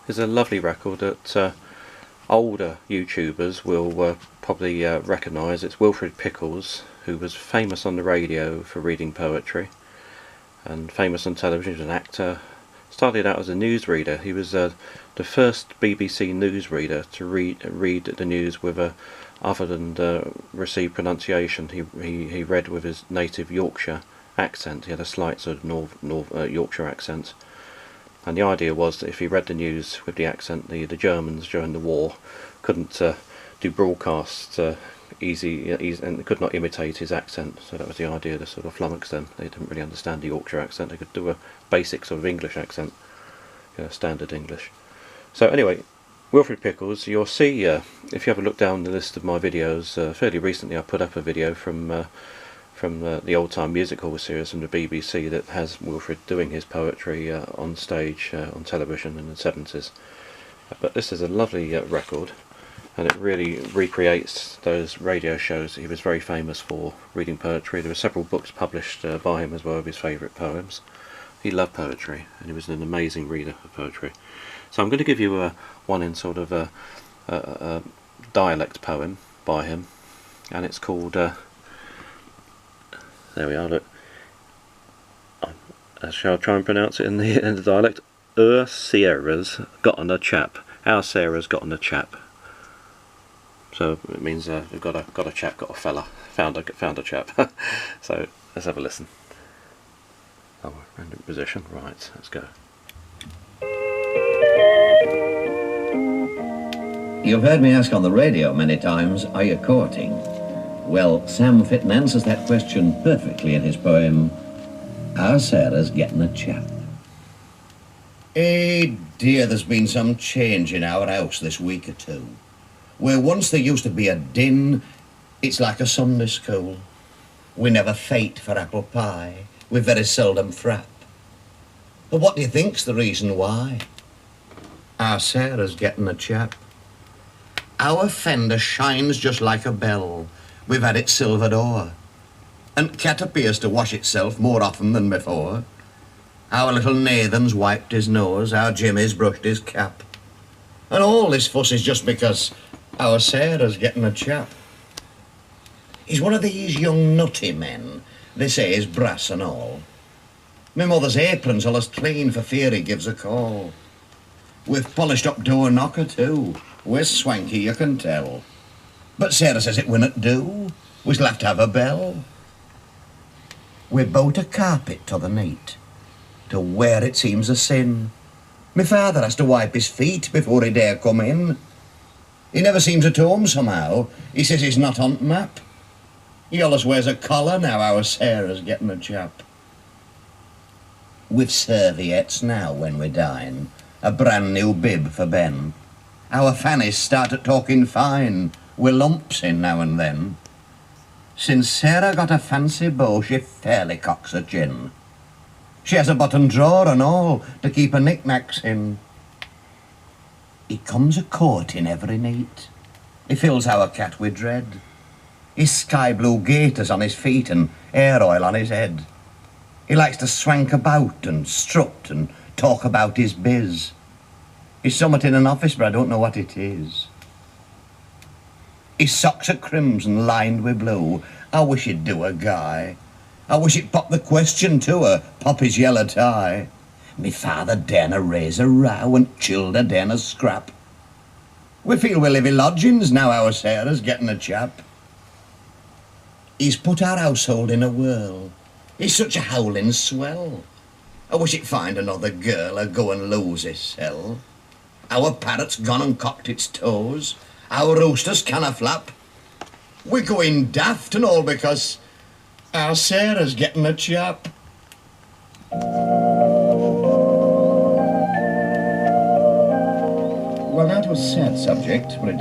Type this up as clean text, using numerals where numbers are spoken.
is a lovely record that older YouTubers will probably recognise. It's Wilfred Pickles, who was famous on the radio for reading poetry and famous on television as an actor. Started out as a newsreader. He was the first BBC newsreader to read the news with a other than received pronunciation. He read with his native Yorkshire accent. He had a slight sort of Yorkshire accent, and the idea was that if he read the news with the accent, the Germans during the war couldn't do broadcasts easy and could not imitate his accent. So that was the idea, to sort of flummox them. They didn't really understand the Yorkshire accent. They could do a basic sort of English accent, standard English. So anyway, Wilfred Pickles, you'll see, if you have a look down the list of my videos, fairly recently I put up a video from the old time musical series from the BBC that has Wilfred doing his poetry on stage, on television in the 70s. But this is a lovely record, and it really recreates those radio shows that he was very famous for, reading poetry. There were several books published by him as well of his favourite poems. He loved poetry, and he was an amazing reader of poetry. So I'm going to give you one in sort of a dialect poem by him, and it's called, there we are, look, shall I try and pronounce it in the dialect? Eawr Sarah's got on a chap. Our Sarah's got on a chap. So it means we've got a chap, got a fella, found a chap. So let's have a listen. Oh, random position, right, let's go. You've heard me ask on the radio many times, are you courting? Well, Sam Fitton answers that question perfectly in his poem, Our Sarah's Getting a Chap. Eh, dear, there's been some change in our house this week or two. Where once there used to be a din, it's like a Sunday school. We never fight for apple pie, we very seldom frap. But what do you think's the reason why? Our Sarah's getting a chap. Our fender shines just like a bell. We've had it silvered o'er. And cat appears to wash itself more often than before. Our little Nathan's wiped his nose, our Jimmy's brushed his cap. And all this fuss is just because our Sarah's getting a chap. He's one of these young nutty men, they say is brass and all. My mother's apron's all as clean for fear he gives a call. We've polished up door knocker too. We're swanky, you can tell. But Sarah says it winnot do. We shall have to have a bell. We bout a carpet to the neet, to wear it seems a sin. My father has to wipe his feet before he dare come in. He never seems at home somehow. He says he's not on map. He allus wears a collar now our Sarah's getting a chap. We've serviettes now when we dine, a brand new bib for Ben. Our fannies started talking fine, with lumps in now and then. Since Sarah got a fancy beau, she fairly cocks her chin. She has a button drawer and all to keep her knick-knacks in. He comes a courting every night. He fills our cat with dread. His sky blue gaiters on his feet and hair oil on his head. He likes to swank about and strut and talk about his biz. He's summat in an office, but I don't know what it is. His socks are crimson lined with blue. I wish he'd do a guy. I wish he'd pop the question to her, pop his yellow tie. Me father daren't raise a row and childer daren't scrap. We feel we live in lodgings now our Sarah's getting a chap. He's put our household in a whirl. He's such a howling swell. I wish he'd find another girl or go and lose his cell. Our parrot's gone and cocked its toes. Our rooster's canna flap. We're going daft and all because our Sarah's getting a chap. Well, that was a sad subject, but it